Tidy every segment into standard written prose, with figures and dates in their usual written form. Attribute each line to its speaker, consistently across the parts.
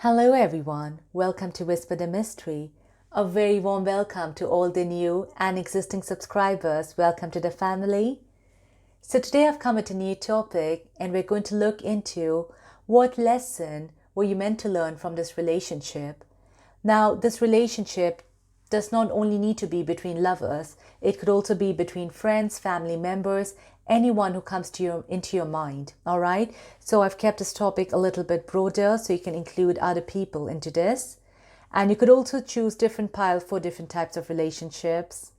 Speaker 1: Hello everyone, welcome to Whisper the Mystery. A very warm welcome to all the new and existing subscribers. Welcome to the family. So today I've come with a new topic and we're going to look into what lesson were you meant to learn from this relationship. Now, this relationship does not only need to be between lovers, it could also be between friends, family members, anyone who comes to into your mind. All right, so I've kept this topic a little bit broader so you can include other people into this, and you could also choose different piles for different types of relationships.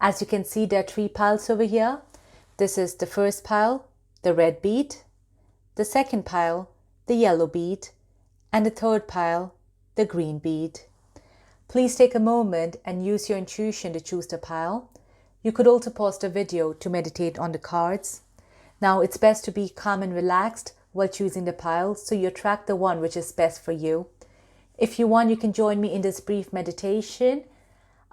Speaker 1: As you can see, there are 3 piles over here. This is the first pile, the red bead, the second pile, the yellow bead, and the third pile, the green bead. Please take a moment and use your intuition to choose the pile. You could also pause the video to meditate on the cards. Now, it's best to be calm and relaxed while choosing the pile, so you attract the one which is best for you. If you want, you can join me in this brief meditation.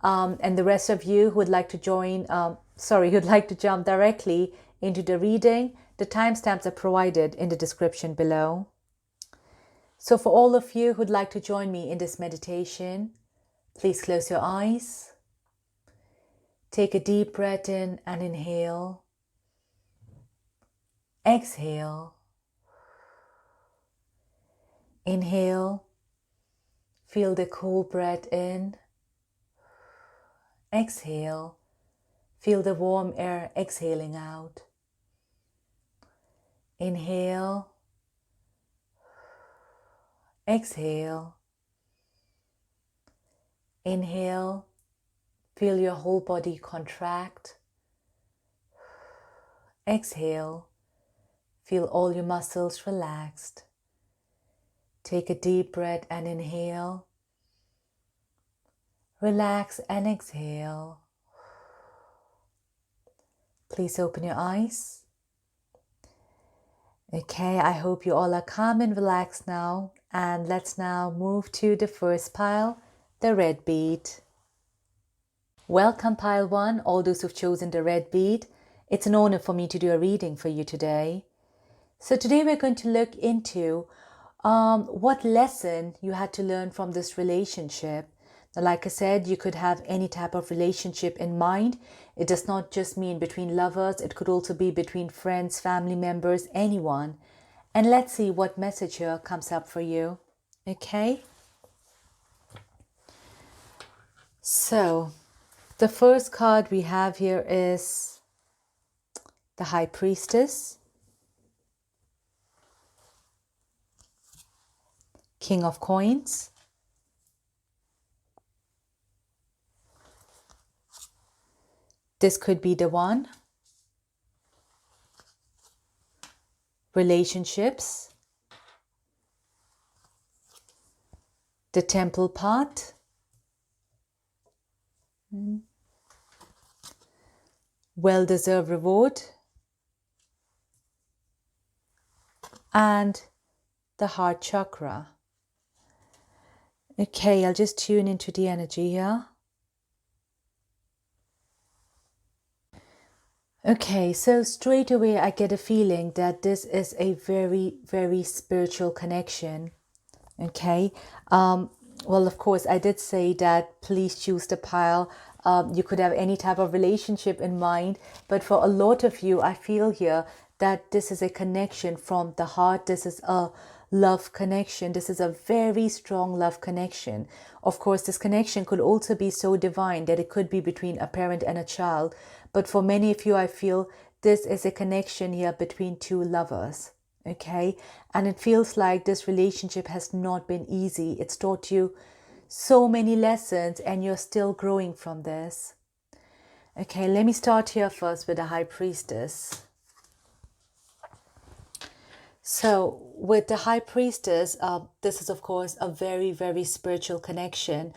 Speaker 1: And the rest of you who would like to who'd like to jump directly into the reading, the timestamps are provided in the description below. So for all of you who'd like to join me in this meditation, please close your eyes. Take a deep breath in and inhale. Exhale. Inhale. Feel the cool breath in. Exhale. Feel the warm air exhaling out. Inhale. Exhale. Inhale, feel your whole body contract. Exhale, feel all your muscles relaxed. Take a deep breath and inhale. Relax and exhale. Please open your eyes. Okay, I hope you all are calm and relaxed now. And let's now move to the first pile, the red bead. Welcome pile 1, all those who've chosen the red bead. It's an honor for me to do a reading for you today. So today we're going to look into what lesson you had to learn from this relationship. Now, like I said, you could have any type of relationship in mind. It does not just mean between lovers. It could also be between friends, family members, anyone. And let's see what message here comes up for you. Okay? So, the first card we have here is the High Priestess, King of Coins, this could be the one, relationships, the Temple pot, well-deserved reward, and the heart chakra. Okay, I'll just tune into the energy here. Okay, so straight away I get a feeling that this is a very, very spiritual connection. Okay, well, of course, I did say that please choose the pile. You could have any type of relationship in mind, but for a lot of you, I feel here that this is a connection from the heart. This is a love connection. This is a very strong love connection. Of course, this connection could also be so divine that it could be between a parent and a child. But for many of you, I feel this is a connection here between 2 lovers. Okay, and it feels like this relationship has not been easy. It's taught you so many lessons and you're still growing from this. Okay, let me start here first with the High Priestess. So with the High Priestess, this is of course a very, very spiritual connection,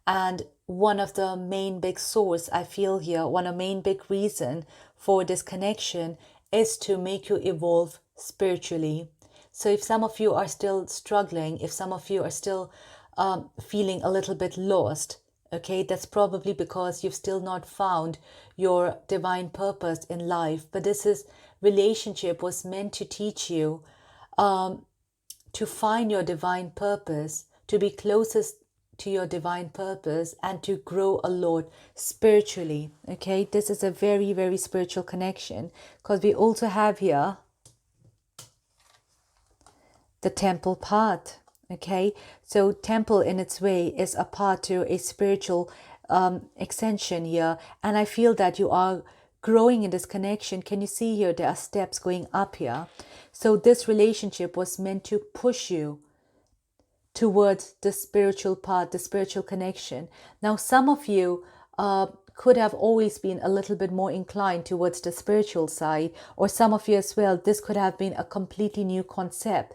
Speaker 1: and one of the main big source I feel here, one of the main big reason for this connection is to make you evolve spiritually. So if some of you are still struggling, if some of you are still feeling a little bit lost, okay, that's probably because you've still not found your divine purpose in life. But this relationship was meant to teach you to find your divine purpose, to be closest to your divine purpose, and to grow a lot spiritually. Okay, this is a very, very spiritual connection, because we also have here the temple path. Okay, so temple in its way is a path to a spiritual extension here, and I feel that you are growing in this connection. Can you see here there are steps going up here? So this relationship was meant to push you towards the spiritual path, the spiritual connection. Now some of you could have always been a little bit more inclined towards the spiritual side, or some of you as well, this could have been a completely new concept.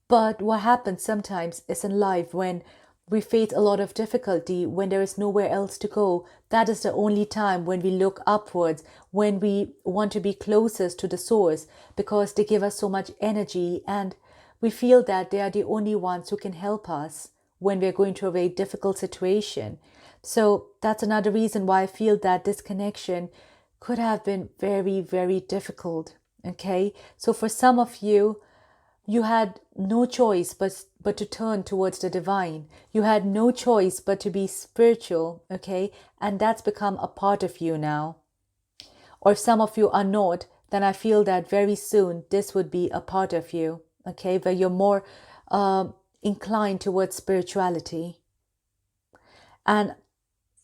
Speaker 1: But what happens sometimes is in life, when we face a lot of difficulty, when there is nowhere else to go, that is the only time when we look upwards, when we want to be closest to the source, because they give us so much energy, and we feel that they are the only ones who can help us when we're going through a very difficult situation. So that's another reason why I feel that this connection could have been very, very difficult. Okay, so for some of you, you had no choice but to turn towards the divine. You had no choice but to be spiritual, okay? And that's become a part of you now. Or if some of you are not, then I feel that very soon this would be a part of you, okay? Where you're more inclined towards spirituality. And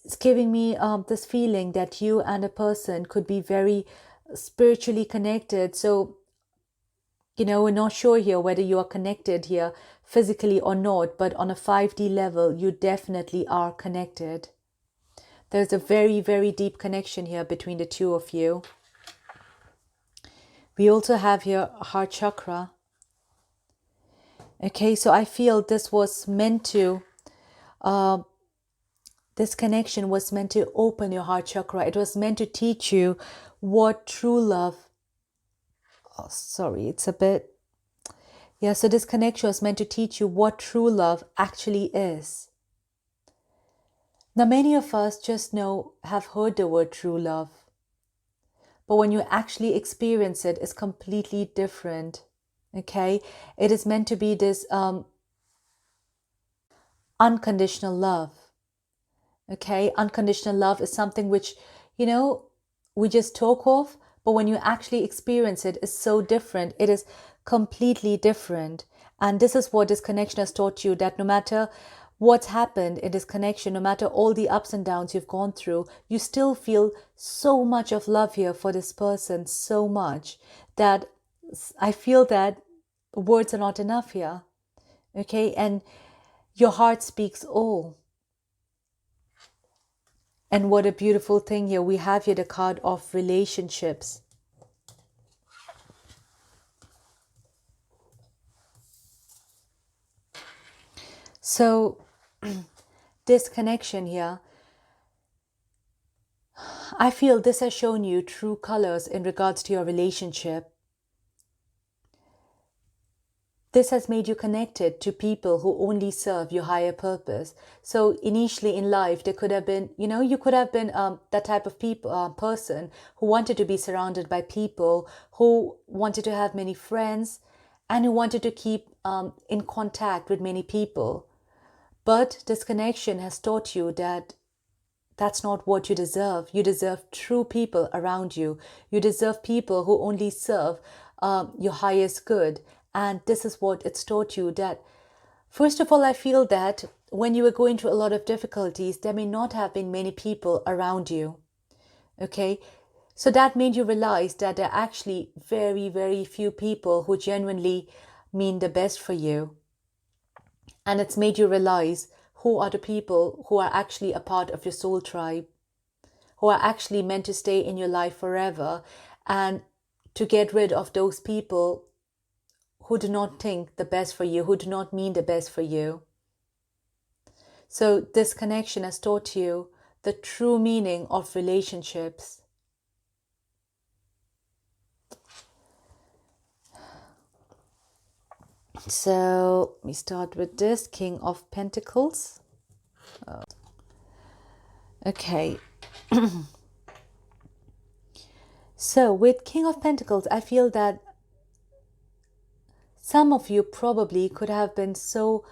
Speaker 1: it's giving me this feeling that you and a person could be very spiritually connected. So we're not sure here whether you are connected here physically or not, but on a 5D level, you definitely are connected. There's a very, very deep connection here between the two of you. We also have here heart chakra. Okay, so I feel this was meant to, this connection was meant to open your heart chakra. It was meant to teach you what true love. Oh, sorry, it's a bit. Yeah, so this connection was meant to teach you what true love actually is. Now, many of us just have heard the word true love. But when you actually experience it, it's completely different. Okay? It is meant to be this unconditional love. Okay? Unconditional love is something which, we just talk of, but when you actually experience it, it's so different. It is completely different. And this is what this connection has taught you, that no matter what's happened in this connection, no matter all the ups and downs you've gone through, you still feel so much of love here for this person, so much that I feel that words are not enough here. Okay? And your heart speaks all. And what a beautiful thing here. We have here the card of relationships. So this connection here, I feel this has shown you true colors in regards to your relationship. This has made you connected to people who only serve your higher purpose. So initially in life, there could have been, you could have been that type of person who wanted to be surrounded by people, who wanted to have many friends, and who wanted to keep in contact with many people. But this connection has taught you that that's not what you deserve. You deserve true people around you. You deserve people who only serve your highest good. And this is what it's taught you, that first of all, I feel that when you were going through a lot of difficulties, there may not have been many people around you. Okay, so that made you realize that there are actually very, very few people who genuinely mean the best for you. And it's made you realize who are the people who are actually a part of your soul tribe, who are actually meant to stay in your life forever, and to get rid of those people who do not think the best for you, who do not mean the best for you. So this connection has taught you the true meaning of relationships. So we start with this King of Pentacles. Okay. So with King of Pentacles, I feel that Some of you probably could have been so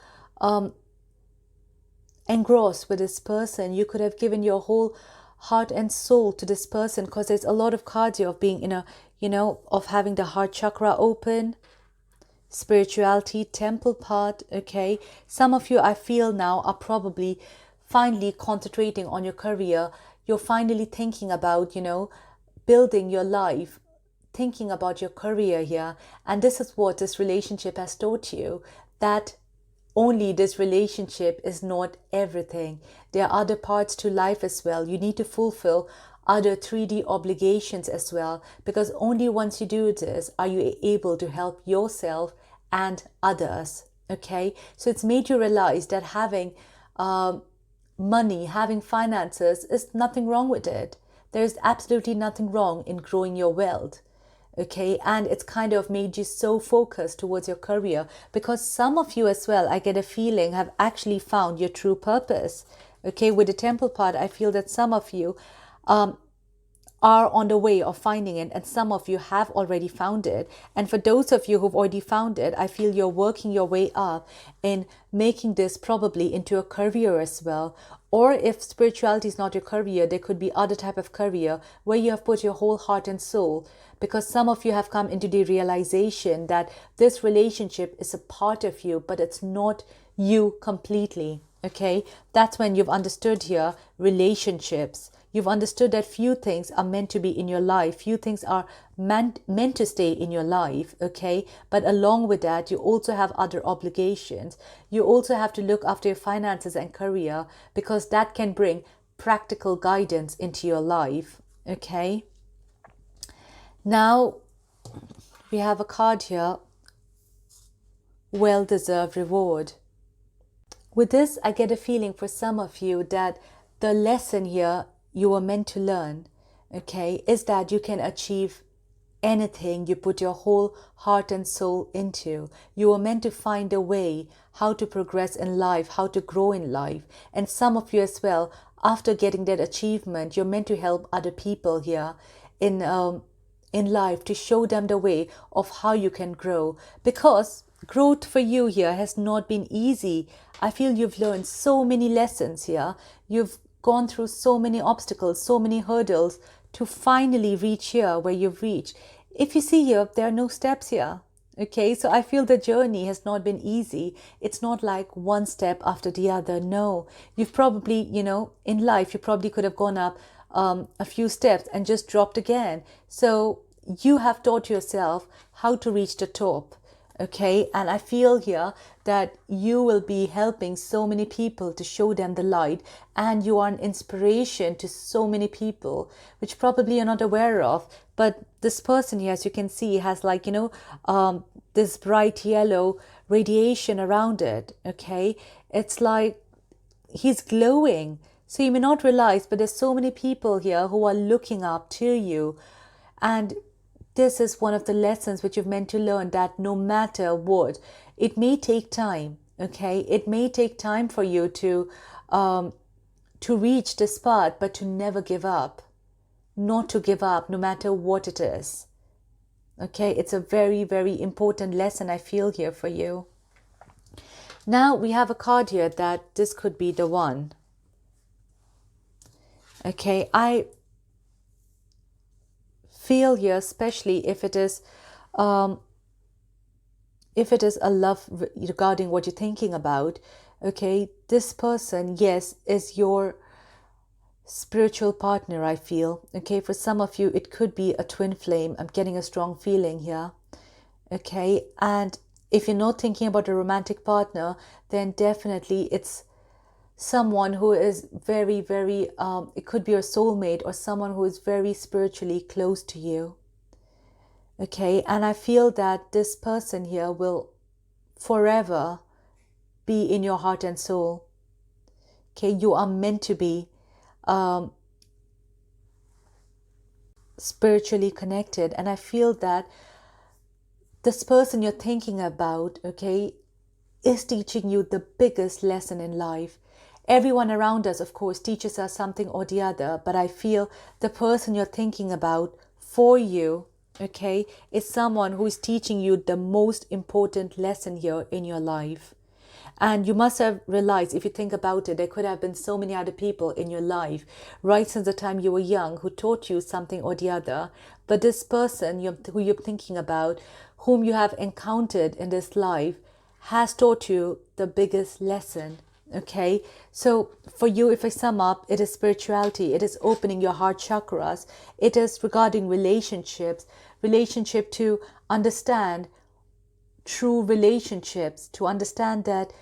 Speaker 1: engrossed with this person. You could have given your whole heart and soul to this person, because there's a lot of cards here of being in a, of having the heart chakra open, spirituality, temple part. Okay, some of you, I feel now, are probably finally concentrating on your career. You're finally thinking about, building your life, thinking about your career here. And this is what this relationship has taught you, that only this relationship is not everything. There are other parts to life as well. You need to fulfill other 3D obligations as well, because only once you do this are you able to help yourself and others. Okay, so it's made you realize that having money, having finances, is nothing wrong with it. There's absolutely nothing wrong in growing your wealth. Okay, and it's kind of made you so focused towards your career, because some of you as well, I get a feeling, have actually found your true purpose. Okay, with the temple part, I feel that some of you are on the way of finding it, and some of you have already found it. And for those of you who've already found it, I feel you're working your way up in making this probably into a career as well. Or if spirituality is not your career, there could be other type of career where you have put your whole heart and soul, because some of you have come into the realization that this relationship is a part of you, but it's not you completely. Okay, that's when you've understood here relationships. You've understood that few things are meant to be in your life. Few things are meant to stay in your life, okay? But along with that, you also have other obligations. You also have to look after your finances and career, because that can bring practical guidance into your life, okay? Now, we have a card here, well-deserved reward. With this, I get a feeling for some of you that the lesson here you were meant to learn, okay, is that you can achieve anything you put your whole heart and soul into. You were meant to find a way how to progress in life, how to grow in life. And some of you as well, after getting that achievement, you're meant to help other people here in life, to show them the way of how you can grow, because growth for you here has not been easy. I feel you've learned so many lessons here. You've gone through so many obstacles, so many hurdles to finally reach here where you've reached. If you see here, there are no steps here. Okay, so I feel the journey has not been easy. It's not like one step after the other. No, you've probably, in life, you probably could have gone up a few steps and just dropped again. So you have taught yourself how to reach the top. Okay, and I feel here that you will be helping so many people to show them the light, and you are an inspiration to so many people, which probably you're not aware of. But this person here, as you can see, has like, this bright yellow radiation around it. Okay, it's like he's glowing. So you may not realize, but there's so many people here who are looking up to you. And this is one of the lessons which you've meant to learn, that no matter what, it may take time, okay? It may take time for you to reach this path, but to never give up. Not to give up, no matter what it is. Okay, it's a very, very important lesson I feel here for you. Now we have a card here that this could be the one. Okay, I feel here, especially if it is a love regarding what you're thinking about, okay, this person, yes, is your spiritual partner, I feel. Okay, for some of you, it could be a twin flame. I'm getting a strong feeling here. Okay, and if you're not thinking about a romantic partner, then definitely it's someone who is very, very, it could be your soulmate, or someone who is very spiritually close to you. Okay, and I feel that this person here will forever be in your heart and soul. Okay, you are meant to be spiritually connected, and I feel that this person you're thinking about, okay, is teaching you the biggest lesson in life. Everyone around us, of course, teaches us something or the other, but I feel the person you're thinking about for you Okay, it's someone who is teaching you the most important lesson here in your life. And you must have realized, if you think about it, there could have been so many other people in your life right since the time you were young who taught you something or the other. But this person who you're thinking about, whom you have encountered in this life, has taught you the biggest lesson. Okay, so for you, if I sum up, it is spirituality, it is opening your heart chakras, it is regarding relationship to understand true relationships, to understand that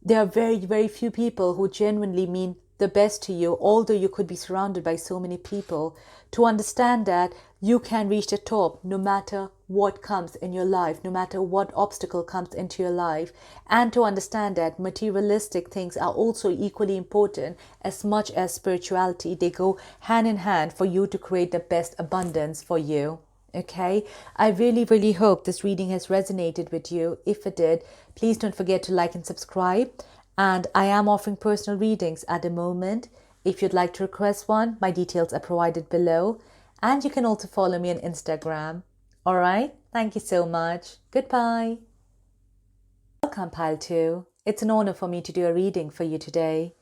Speaker 1: there are very, very few people who genuinely mean the best to you, although you could be surrounded by so many people, to understand that you can reach the top no matter what comes in your life, no matter what obstacle comes into your life, and to understand that materialistic things are also equally important as much as spirituality. They go hand in hand for you to create the best abundance for you. Okay, I really, really hope this reading has resonated with you. If it did, please don't forget to like and subscribe. And I am offering personal readings at the moment. If you'd like to request one, my details are provided below. And you can also follow me on Instagram. All right, thank you so much. Goodbye. Welcome, Pile 2. It's an honor for me to do a reading for you today.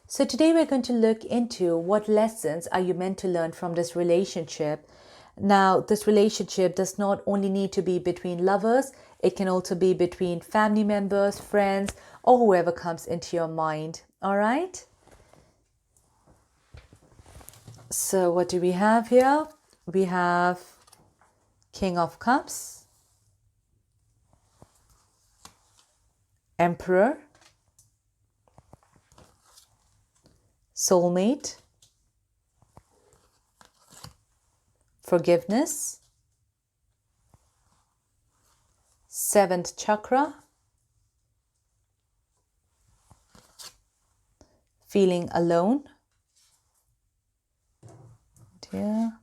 Speaker 1: So today we're going to look into what lessons are you meant to learn from this relationship. Now, this relationship does not only need to be between lovers, it can also be between family members, friends, or whoever comes into your mind. All right? So what do we have here? We have King of Cups, Emperor, Soulmate, Forgiveness, Seventh Chakra, Feeling Alone, dear,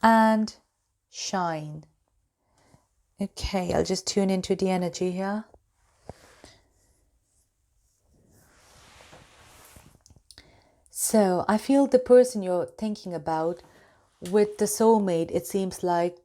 Speaker 1: and Shine. Okay, I'll just tune into the energy here. So I feel the person you're thinking about with the soulmate, it seems like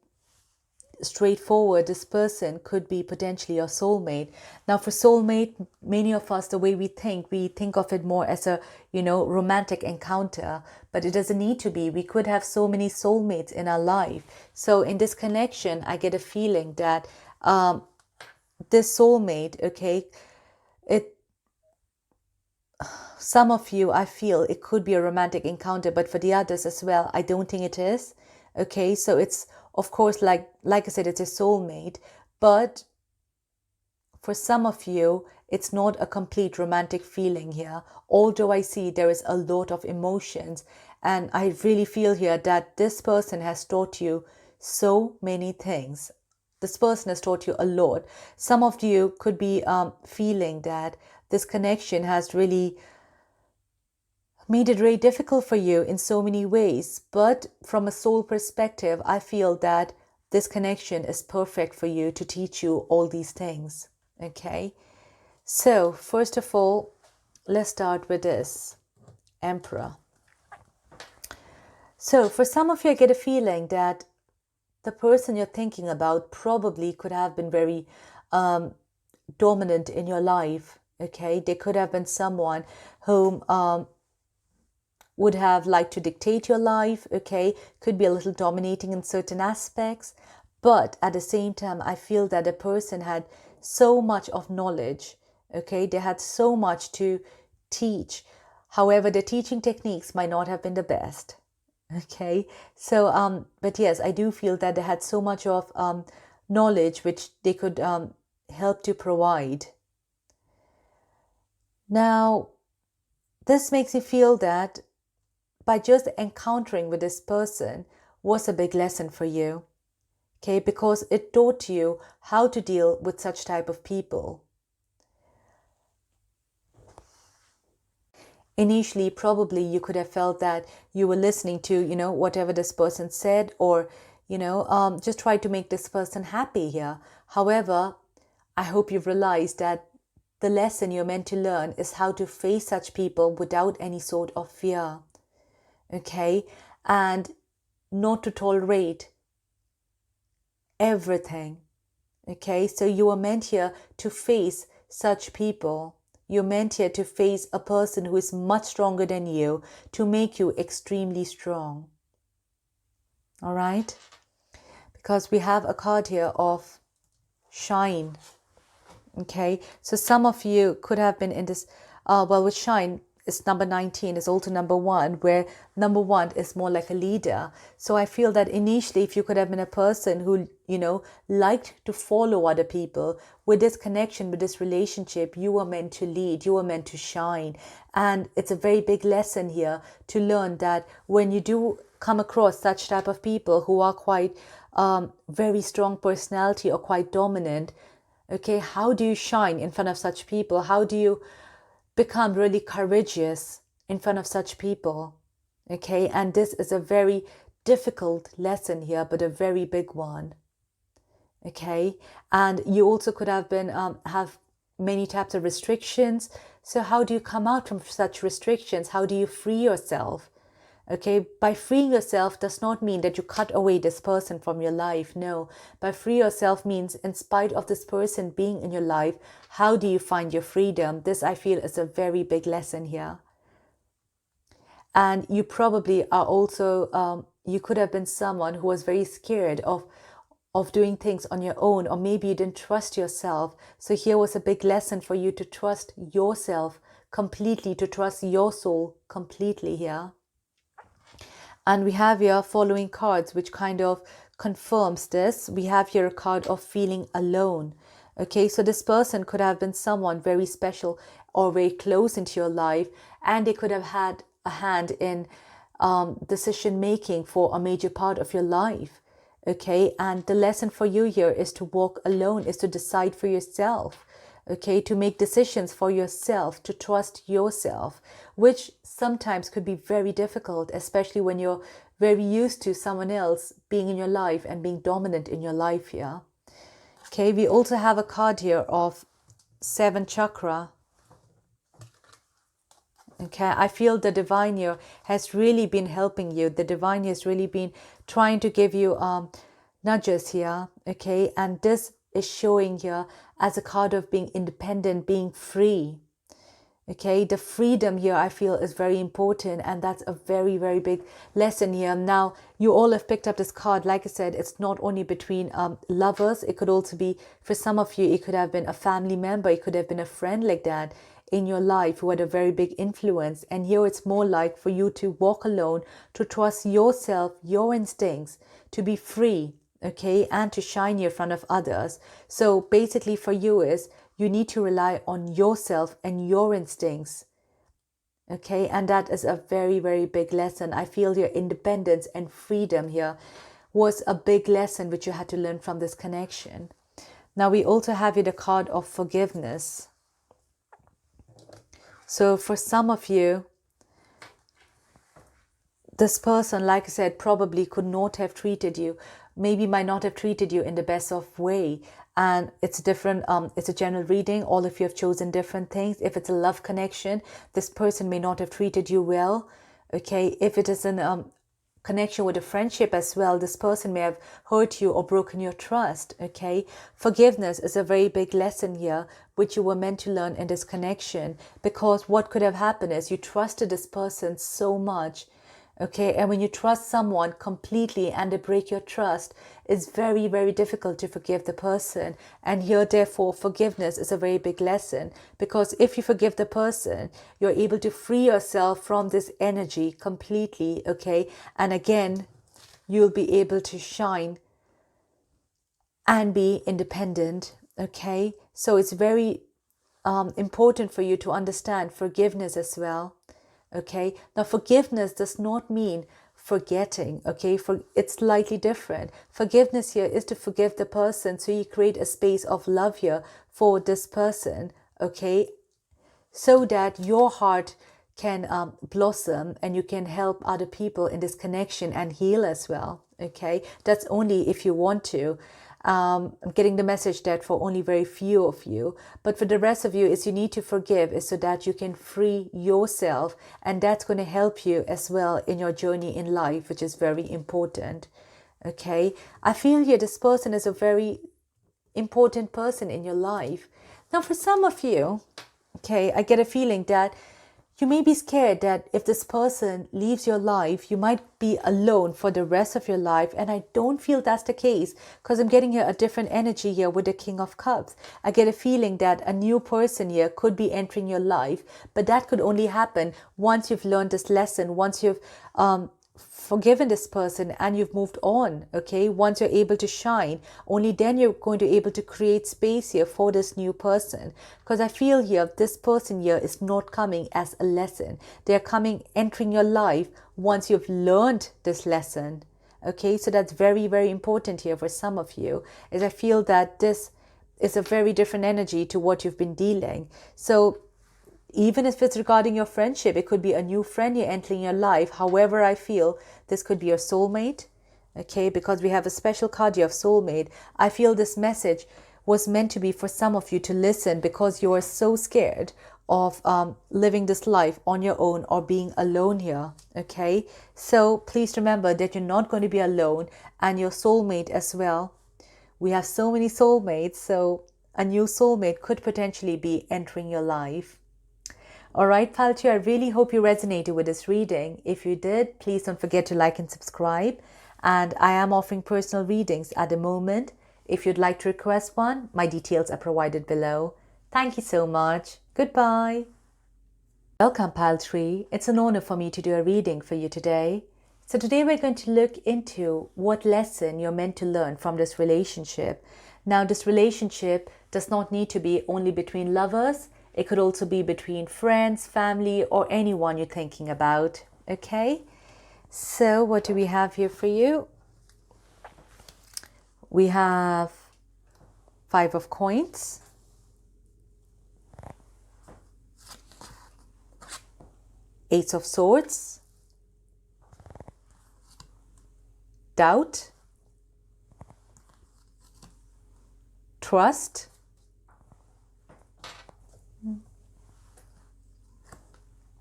Speaker 1: straightforward, this person could be potentially your soulmate. Now for soulmate, many of us, the way we think of it more as a, romantic encounter, but it doesn't need to be. We could have so many soulmates in our life. So in this connection, I get a feeling that this soulmate, okay, some of you, I feel it could be a romantic encounter, but for the others as well, I don't think it is. Okay, so it's, of course, like I said, it's a soulmate, but for some of you, it's not a complete romantic feeling here. Although I see there is a lot of emotions, and I really feel here that this person has taught you so many things. This person has taught you a lot. Some of you could be feeling that this connection has really made it very difficult for you in so many ways. But from a soul perspective, I feel that this connection is perfect for you to teach you all these things. Okay, so first of all, let's start with this Emperor. So for some of you, I get a feeling that the person you're thinking about probably could have been very dominant in your life. Okay, they could have been someone whom would have liked to dictate your life. Okay, could be a little dominating in certain aspects, but at the same time, I feel that the person had so much of knowledge. Okay, they had so much to teach. However, the teaching techniques might not have been the best. Okay, so but yes, I do feel that they had so much of knowledge which they could help to provide. Now, this makes me feel that by just encountering with this person was a big lesson for you. Okay, because it taught you how to deal with such type of people. Initially, probably you could have felt that you were listening to, whatever this person said, or, just try to make this person happy here. However, I hope you've realized that the lesson you're meant to learn is how to face such people without any sort of fear. Okay, and not to tolerate everything. Okay, so you are meant here to face such people. You're meant here to face a person who is much stronger than you, to make you extremely strong. All right? Because we have a card here of shine. Okay, so some of you could have been in this, well, with shine, it's number 19, is also number 1, where number 1 is more like a leader. So I feel that initially, if you could have been a person who, liked to follow other people, with this connection, with this relationship, you were meant to lead, you were meant to shine. And it's a very big lesson here to learn that when you do come across such type of people who are quite very strong personality or quite dominant, okay, how do you shine in front of such people? How do you become really courageous in front of such people? Okay, and this is a very difficult lesson here, but a very big one. Okay, and you also could have been have many types of restrictions. So how do you come out from such restrictions? How do you free yourself? Okay, by freeing yourself does not mean that you cut away this person from your life. No, by free yourself means in spite of this person being in your life, how do you find your freedom? This, I feel, is a very big lesson here. And you probably are also, you could have been someone who was very scared of doing things on your own, or maybe you didn't trust yourself. So here was a big lesson for you to trust yourself completely, to trust your soul completely here. And we have here following cards, which kind of confirms this. We have here a card of feeling alone. Okay, so this person could have been someone very special or very close into your life, and they could have had a hand in decision making for a major part of your life. Okay, and the lesson for you here is to walk alone, is to decide for yourself. Okay, to make decisions for yourself, to trust yourself, which sometimes could be very difficult, especially when you're very used to someone else being in your life and being dominant in your life here. Okay, we also have a card here of 7th chakra. Okay, I feel the divine here has really been helping you. The divine has really been trying to give you nudges here. Okay, and this is showing here as a card of being independent, being free. Okay, the freedom here I feel is very important, and that's a very, very big lesson here. Now, you all have picked up this card. Like I said, it's not only between lovers. It could also be, for some of you, it could have been a family member. It could have been a friend like that in your life who had a very big influence. And here it's more like for you to walk alone, to trust yourself, your instincts, to be free. Okay, and to shine in front of others. So basically for you is you need to rely on yourself and your instincts. Okay, and that is a very, very big lesson. I feel your independence and freedom here was a big lesson which you had to learn from this connection. Now we also have here the card of forgiveness. So for some of you, this person, like I said, probably could not have treated you, maybe might not have treated you in the best of way. And it's different, it's a general reading. All of you have chosen different things. If it's a love connection, this person may not have treated you well. Okay, if it is a connection with a friendship as well, this person may have hurt you or broken your trust. Okay, forgiveness is a very big lesson here, which you were meant to learn in this connection, because what could have happened is you trusted this person so much. Okay, and when you trust someone completely and they break your trust, it's very, very difficult to forgive the person. And here, therefore, forgiveness is a very big lesson, because if you forgive the person, you're able to free yourself from this energy completely. Okay, and again, you'll be able to shine and be independent. Okay, so it's very important for you to understand forgiveness as well. Okay, now forgiveness does not mean forgetting. Okay, it's slightly different. Forgiveness here is to forgive the person, so you create a space of love here for this person. Okay, so that your heart can blossom and you can help other people in this connection and heal as well. Okay, that's only if you want to. I'm getting the message that for only very few of you, but for the rest of you, is you need to forgive is so that you can free yourself, and that's going to help you as well in your journey in life, which is very important. Okay, I feel here this person is a very important person in your life. Now, for some of you, okay, I get a feeling that you may be scared that if this person leaves your life, you might be alone for the rest of your life. And I don't feel that's the case, because I'm getting here a different energy here with the King of Cups. I get a feeling that a new person here could be entering your life, but that could only happen once you've learned this lesson, once you've forgiven this person and you've moved on. Okay, once you're able to shine, only then you're going to be able to create space here for this new person. Because I feel here this person here is not coming as a lesson. They're coming, entering your life once you've learned this lesson. Okay, so that's very, very important here for some of you, is I feel that this is a very different energy to what you've been dealing. So even if it's regarding your friendship, it could be a new friend you're entering your life. However, I feel this could be your soulmate. Okay, because we have a special card here of soulmate. I feel this message was meant to be for some of you to listen, because you are so scared of living this life on your own or being alone here. Okay, so please remember that you're not going to be alone, and your soulmate as well. We have so many soulmates, so a new soulmate could potentially be entering your life. Alright, pal 2, I really hope you resonated with this reading. If you did, please don't forget to like and subscribe. And I am offering personal readings at the moment. If you'd like to request one, my details are provided below. Thank you so much. Goodbye. Welcome, pal 3. It's an honor for me to do a reading for you today. So today we're going to look into what lesson you're meant to learn from this relationship. Now, this relationship does not need to be only between lovers. It could also be between friends, family, or anyone you're thinking about. Okay, so what do we have here for you? We have 5 of coins, Ace of swords, doubt, trust,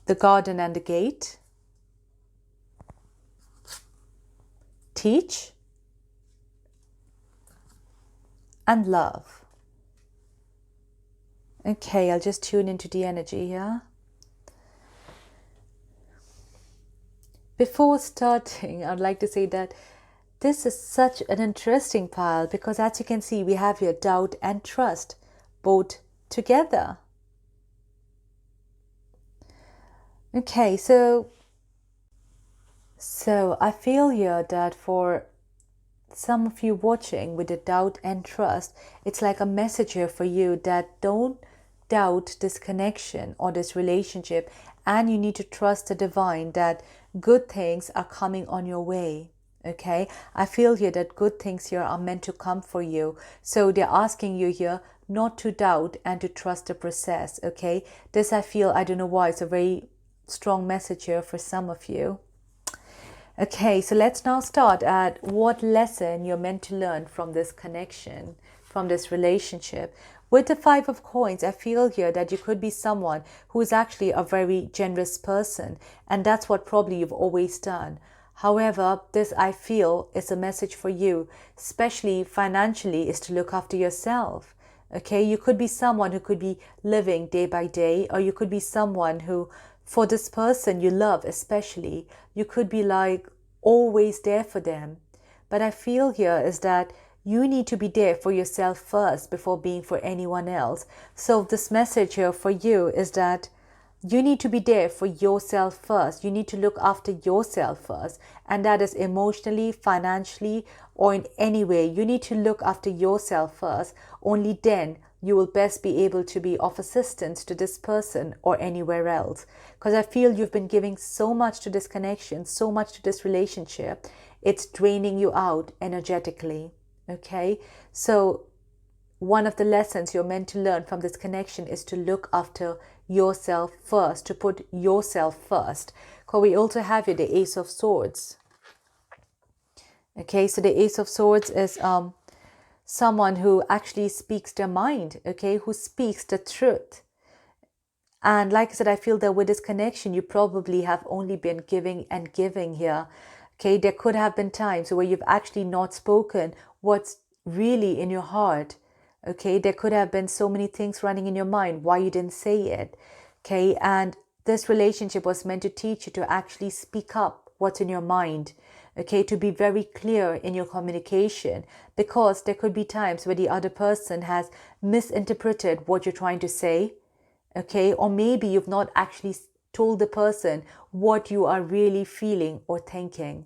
Speaker 1: the garden and the gate, teach, and love. Okay, I'll just tune into the energy here. Before starting, I'd like to say that this is such an interesting pile, because as you can see, we have here doubt and trust both together. Okay, so I feel here that for some of you watching with the doubt and trust, it's like a message here for you that don't doubt this connection or this relationship, and you need to trust the divine that good things are coming on your way. Okay, I feel here that good things here are meant to come for you. So they're asking you here not to doubt and to trust the process. Okay, this I feel, I don't know why, it's a very strong message here for some of you. Okay, so let's now start at what lesson you're meant to learn from this connection, from this relationship. With the 5 of coins, I feel here that you could be someone who is actually a very generous person, and that's what probably you've always done. However, this I feel is a message for you, especially financially, is to look after yourself. Okay, you could be someone who could be living day by day, or you could be someone who, for this person you love especially, you could be like always there for them. But I feel here is that you need to be there for yourself first before being for anyone else. So this message here for you is that you need to be there for yourself first. You need to look after yourself first. And that is emotionally, financially, or in any way. You need to look after yourself first. Only then you will best be able to be of assistance to this person or anywhere else. Because I feel you've been giving so much to this connection, so much to this relationship. It's draining you out energetically. Okay, so one of the lessons you're meant to learn from this connection is to look after yourself first, to put yourself first. Because we also have here the Ace of Swords. Okay, so the Ace of Swords is someone who actually speaks their mind, okay, who speaks the truth. And like I said, I feel that with this connection, you probably have only been giving and giving here. Okay, there could have been times where you've actually not spoken what's really in your heart. Okay, there could have been so many things running in your mind why you didn't say it. Okay, and this relationship was meant to teach you to actually speak up what's in your mind. Okay, to be very clear in your communication, because there could be times where the other person has misinterpreted what you're trying to say. Okay, or maybe you've not actually told the person what you are really feeling or thinking.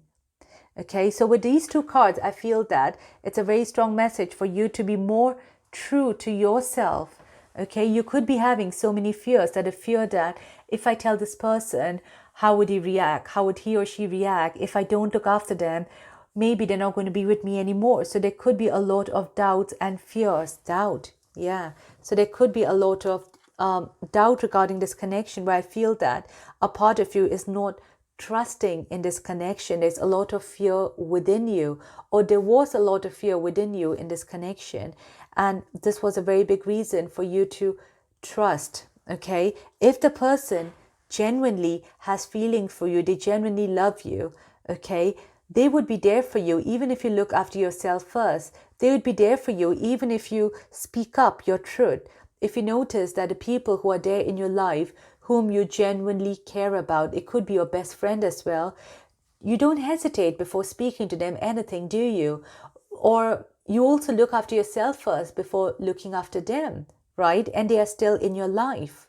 Speaker 1: Okay, so with these two cards, I feel that it's a very strong message for you to be more true to yourself. Okay, you could be having so many fears, that a fear that if I tell this person, how would he react? How would he or she react? If I don't look after them, maybe they're not going to be with me anymore. So there could be a lot of doubts and fears. Doubt, yeah. So there could be a lot of doubt regarding this connection, where I feel that a part of you is not trusting in this connection. There's a lot of fear within you, or there was a lot of fear within you in this connection. And this was a very big reason for you to trust. Okay, if the person genuinely has feeling for you, they genuinely love you, okay, they would be there for you even if you look after yourself first. They would be there for you even if you speak up your truth. If you notice that the people who are there in your life, whom you genuinely care about, it could be your best friend as well, you don't hesitate before speaking to them anything, do you? Or you also look after yourself first before looking after them, right? And they are still in your life.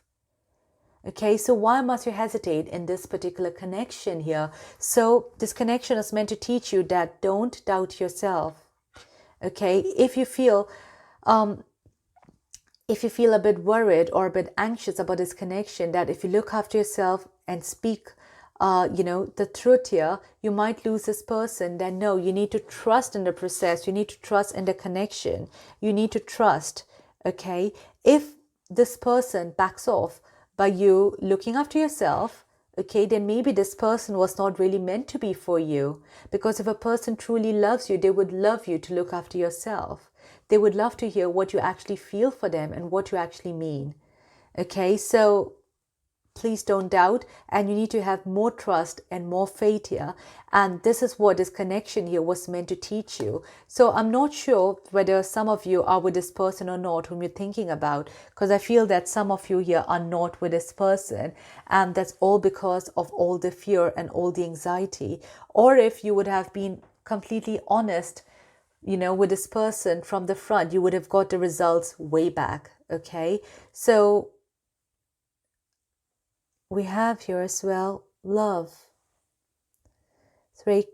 Speaker 1: Okay, so why must you hesitate in this particular connection here? So this connection is meant to teach you that don't doubt yourself. Okay, if you feel a bit worried or a bit anxious about this connection, that if you look after yourself and speak the truth here, you might lose this person, then no, you need to trust in the process. You need to trust in the connection. You need to trust, okay? If this person backs off by you looking after yourself, okay, then maybe this person was not really meant to be for you. Because if a person truly loves you, they would love you to look after yourself. They would love to hear what you actually feel for them and what you actually mean. Okay, so please don't doubt, and you need to have more trust and more faith here. And this is what this connection here was meant to teach you. So I'm not sure whether some of you are with this person or not, whom you're thinking about, because I feel that some of you here are not with this person, and that's all because of all the fear and all the anxiety. Or if you would have been completely honest, with this person from the front, you would have got the results way back. Okay, so we have here as well love. It's very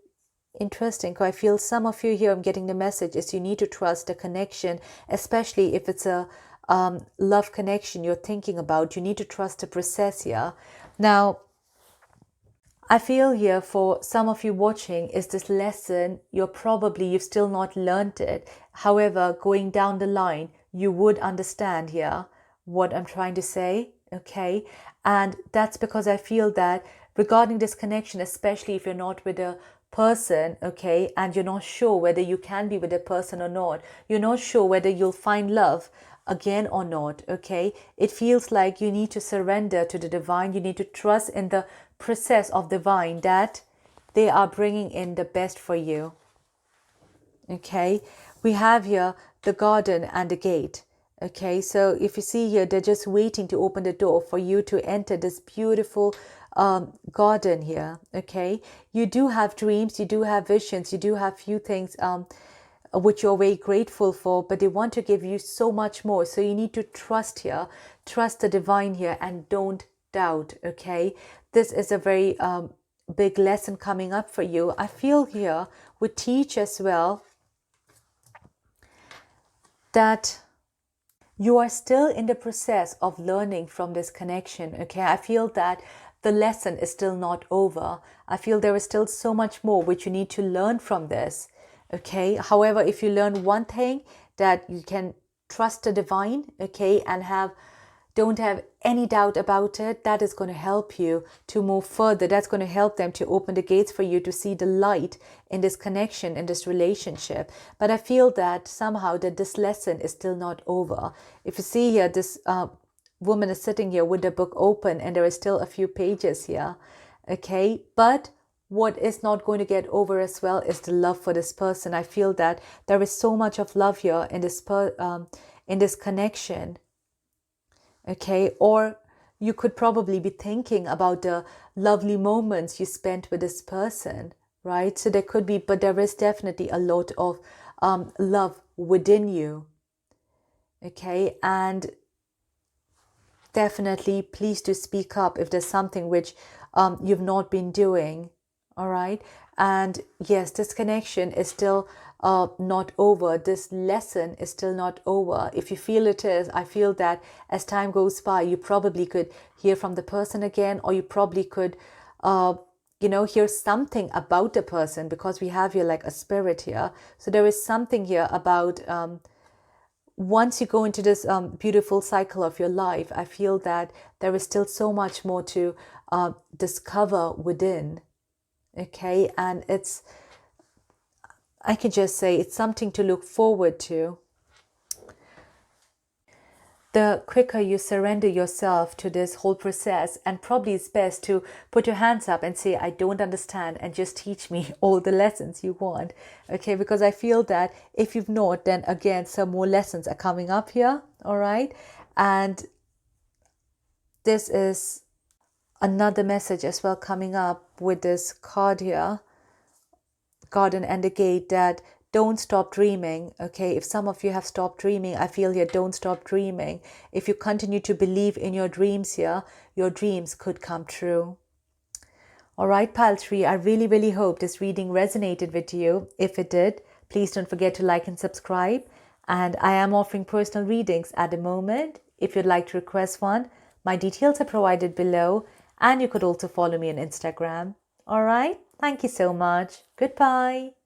Speaker 1: interesting. I feel some of you here, I'm getting the message is you need to trust the connection, especially if it's a love connection you're thinking about. You need to trust the process here. Now, I feel here for some of you watching is this lesson, you've still not learned it. However, going down the line, you would understand here what I'm trying to say, okay? And that's because I feel that regarding this connection, especially if you're not with a person, okay, and you're not sure whether you can be with a person or not, you're not sure whether you'll find love again or not, okay? It feels like you need to surrender to the divine. You need to trust in the process of divine, that they are bringing in the best for you, okay? We have here the garden and the gate, okay? So if you see here, they're just waiting to open the door for you to enter this beautiful garden here, okay? You do have dreams, you do have visions, you do have few things which you're very grateful for, but they want to give you so much more. So you need to trust here, trust the divine here, and don't doubt, okay? This is a very big lesson coming up for you. I feel here would teach as well that you are still in the process of learning from this connection, okay? I feel that the lesson is still not over. I feel there is still so much more which you need to learn from this, okay? However, if you learn one thing, that you can trust the divine, okay, and have don't have any doubt about it. That is going to help you to move further. That's going to help them to open the gates for you to see the light in this connection, in this relationship. But I feel that somehow that this lesson is still not over. If you see here, this woman is sitting here with the book open and there is still a few pages here. Okay, but what is not going to get over as well is the love for this person. I feel that there is so much of love here in this connection. Okay, or you could probably be thinking about the lovely moments you spent with this person, right? So there could be, but there is definitely a lot of love within you. Okay, and definitely please do speak up if there's something which you've not been doing. All right, and yes, this connection is still not over. This lesson is still not over. If you feel it is, I feel that as time goes by, you probably could hear from the person again, or you probably could hear something about the person, because we have here like a spirit here. So there is something here about once you go into this beautiful cycle of your life, I feel that there is still so much more to discover within. Okay, and I can just say it's something to look forward to. The quicker you surrender yourself to this whole process, and probably it's best to put your hands up and say, I don't understand, and just teach me all the lessons you want. Okay, because I feel that if you've not, then again, some more lessons are coming up here. All right, and this is another message as well coming up with this card here, garden and the gate, that don't stop dreaming. Okay, if some of you have stopped dreaming, I feel here, don't stop dreaming. If you continue to believe in your dreams here, your dreams could come true. All right, pile 3, I really hope this reading resonated with you. If it did, please don't forget to like and subscribe. And I am offering personal readings at the moment. If you'd like to request one, my details are provided below, and you could also follow me on Instagram. All right, thank you so much. Goodbye.